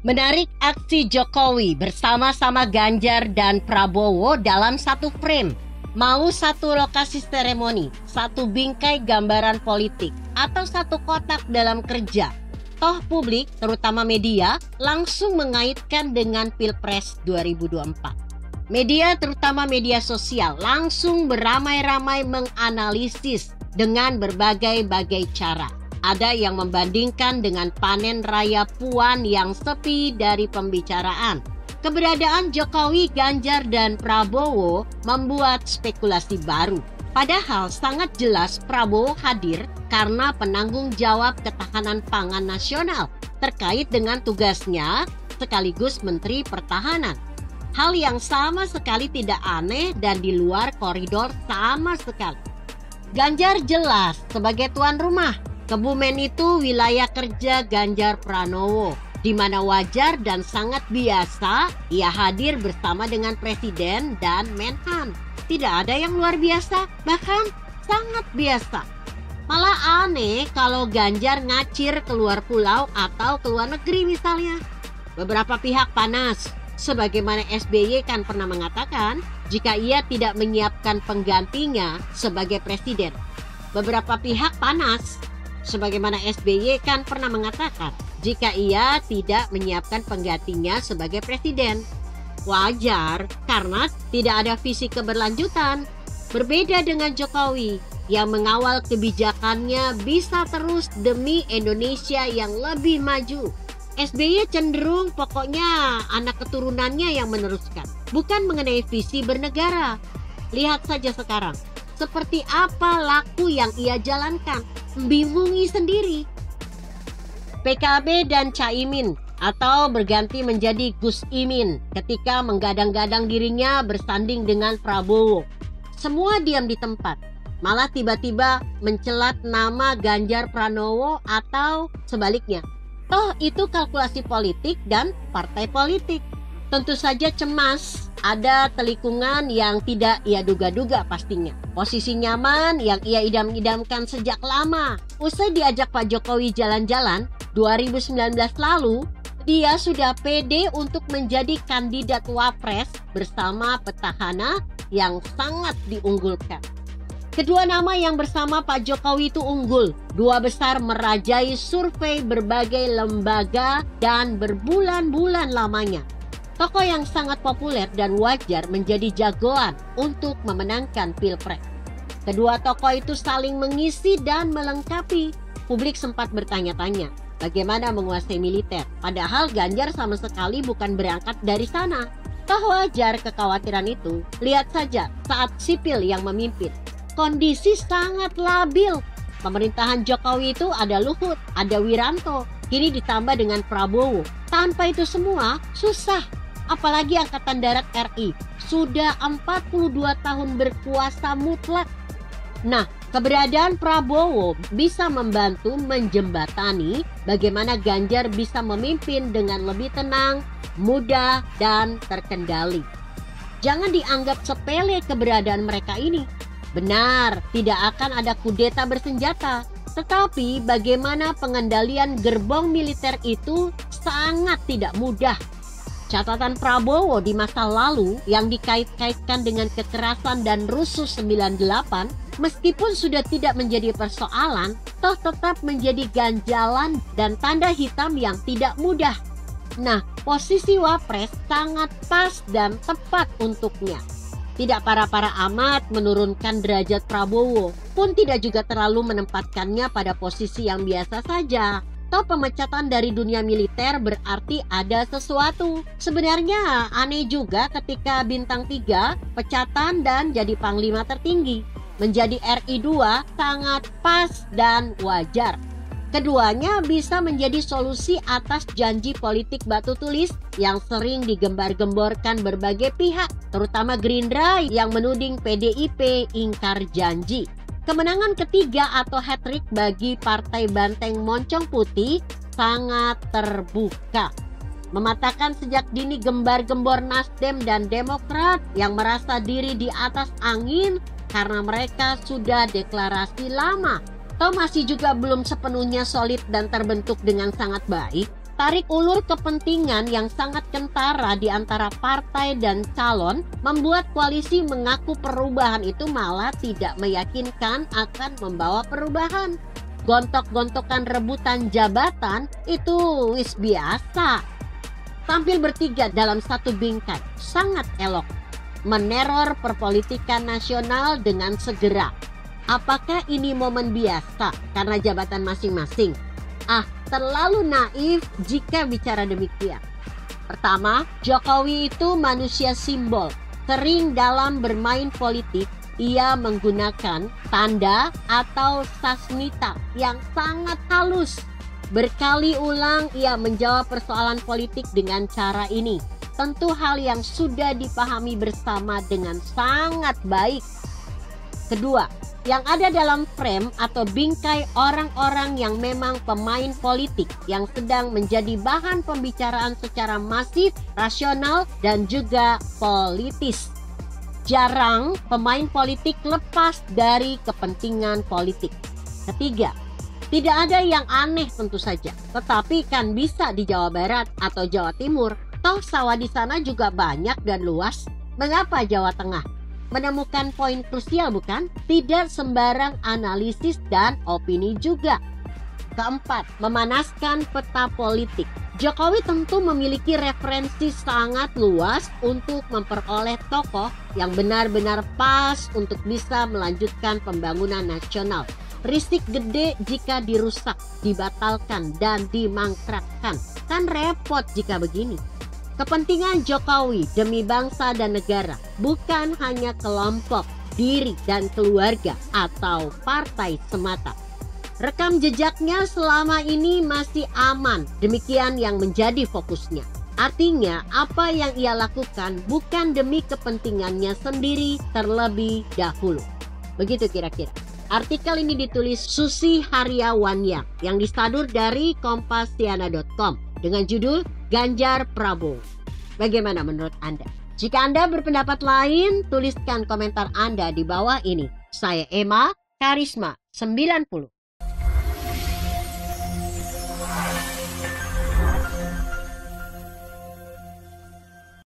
Menarik aksi Jokowi bersama-sama Ganjar dan Prabowo dalam satu frame. Mau satu lokasi seremoni, satu bingkai gambaran politik, atau satu kotak dalam kerja. Toh publik, terutama media, langsung mengaitkan dengan Pilpres 2024. Media, terutama media sosial, langsung beramai-ramai menganalisis dengan berbagai-bagai cara. Ada yang membandingkan dengan panen raya Puan yang sepi dari pembicaraan. Keberadaan Jokowi, Ganjar, dan Prabowo membuat spekulasi baru. Padahal sangat jelas Prabowo hadir karena penanggung jawab ketahanan pangan nasional terkait dengan tugasnya sekaligus Menteri Pertahanan. Hal yang sama sekali tidak aneh dan di luar koridor sama sekali. Ganjar jelas sebagai tuan rumah. Kebumen itu wilayah kerja Ganjar Pranowo, di mana wajar dan sangat biasa ia hadir bersama dengan Presiden dan Menhan. Tidak ada yang luar biasa, bahkan sangat biasa. Malah aneh kalau Ganjar ngacir keluar pulau atau keluar negeri misalnya. Beberapa pihak panas, sebagaimana SBY kan pernah mengatakan jika ia tidak menyiapkan penggantinya sebagai presiden. Beberapa pihak panas, sebagaimana SBY kan pernah mengatakan jika ia tidak menyiapkan penggantinya sebagai presiden. Wajar karena tidak ada visi keberlanjutan. Berbeda dengan Jokowi yang mengawal kebijakannya bisa terus demi Indonesia yang lebih maju. SBY cenderung pokoknya anak keturunannya yang meneruskan, bukan mengenai visi bernegara. Lihat saja sekarang, seperti apa laku yang ia jalankan. Bingungi sendiri. PKB dan Caimin atau berganti menjadi Gus Imin ketika menggadang-gadang dirinya bersanding dengan Prabowo. Semua diam di tempat, malah tiba-tiba mencelat nama Ganjar Pranowo atau sebaliknya. Toh itu kalkulasi politik dan partai politik. Tentu saja cemas, ada telikungan yang tidak ia duga-duga pastinya. Posisi nyaman yang ia idam-idamkan sejak lama. Usai diajak Pak Jokowi jalan-jalan 2019 lalu, dia sudah pede untuk menjadi kandidat wapres bersama petahana yang sangat diunggulkan. Kedua nama yang bersama Pak Jokowi itu unggul. Dua besar merajai survei berbagai lembaga dan berbulan-bulan lamanya. Tokoh yang sangat populer dan wajar menjadi jagoan untuk memenangkan Pilpres. Kedua tokoh itu saling mengisi dan melengkapi. Publik sempat bertanya-tanya, bagaimana menguasai militer? Padahal Ganjar sama sekali bukan berangkat dari sana. Toh wajar kekhawatiran itu. Lihat saja saat sipil yang memimpin. Kondisi sangat labil. Pemerintahan Jokowi itu ada Luhut, ada Wiranto. Kini ditambah dengan Prabowo. Tanpa itu semua susah. Apalagi Angkatan Darat RI sudah 42 tahun berkuasa mutlak. Nah, keberadaan Prabowo bisa membantu menjembatani bagaimana Ganjar bisa memimpin dengan lebih tenang, mudah, dan terkendali. Jangan dianggap sepele keberadaan mereka ini. Benar, tidak akan ada kudeta bersenjata. Tetapi bagaimana pengendalian gerbong militer itu sangat tidak mudah. Catatan Prabowo di masa lalu yang dikait-kaitkan dengan kekerasan dan rusuh 98, meskipun sudah tidak menjadi persoalan, toh tetap menjadi ganjalan dan tanda hitam yang tidak mudah. Nah, posisi wapres sangat pas dan tepat untuknya. Tidak para-para amat menurunkan derajat Prabowo, pun tidak juga terlalu menempatkannya pada posisi yang biasa saja. Toh pemecatan dari dunia militer berarti ada sesuatu. Sebenarnya aneh juga ketika bintang 3 pecatan dan jadi panglima tertinggi. Menjadi RI 2 sangat pas dan wajar. Keduanya bisa menjadi solusi atas janji politik batu tulis yang sering digembar-gemborkan berbagai pihak, terutama Gerindra yang menuding PDIP ingkar janji. Kemenangan ketiga atau hat-trick bagi Partai Banteng Moncong Putih sangat terbuka. Mematahkan sejak dini gembar-gembor Nasdem dan Demokrat yang merasa diri di atas angin karena mereka sudah deklarasi lama. Toh masih juga belum sepenuhnya solid dan terbentuk dengan sangat baik. Tarik ulur kepentingan yang sangat kentara di antara partai dan calon membuat koalisi mengaku perubahan itu malah tidak meyakinkan akan membawa perubahan. Gontok-gontokan rebutan jabatan itu wis biasa. Tampil bertiga dalam satu bingkai, sangat elok. Meneror perpolitikan nasional dengan segera. Apakah ini momen biasa karena jabatan masing-masing? Terlalu naif jika bicara demikian. Pertama, Jokowi itu manusia simbol. Sering dalam bermain politik, ia menggunakan tanda atau sasmita yang sangat halus. Berkali ulang ia menjawab persoalan politik dengan cara ini. Tentu hal yang sudah dipahami bersama dengan sangat baik. Kedua, yang ada dalam frame atau bingkai orang-orang yang memang pemain politik yang sedang menjadi bahan pembicaraan secara masif, rasional, dan juga politis. Jarang pemain politik lepas dari kepentingan politik. Ketiga, tidak ada yang aneh tentu saja, tetapi kan bisa di Jawa Barat atau Jawa Timur. Toh sawah di sana juga banyak dan luas. Mengapa Jawa Tengah? Menemukan poin krusial bukan? Tidak sembarang analisis dan opini juga. Keempat, memanaskan peta politik. Jokowi tentu memiliki referensi sangat luas untuk memperoleh tokoh yang benar-benar pas untuk bisa melanjutkan pembangunan nasional. Risik gede jika dirusak, dibatalkan, dan dimangkrakkan. Kan repot jika begini. Kepentingan Jokowi demi bangsa dan negara bukan hanya kelompok, diri dan keluarga atau partai semata. Rekam jejaknya selama ini masih aman, demikian yang menjadi fokusnya. Artinya apa yang ia lakukan bukan demi kepentingannya sendiri terlebih dahulu. Begitu kira-kira. Artikel ini ditulis Susi Haryawanya yang disadur dari kompasiana.com dengan judul Ganjar Prabowo. Bagaimana menurut Anda? Jika Anda berpendapat lain, tuliskan komentar Anda di bawah ini. Saya Emma, Karisma 90.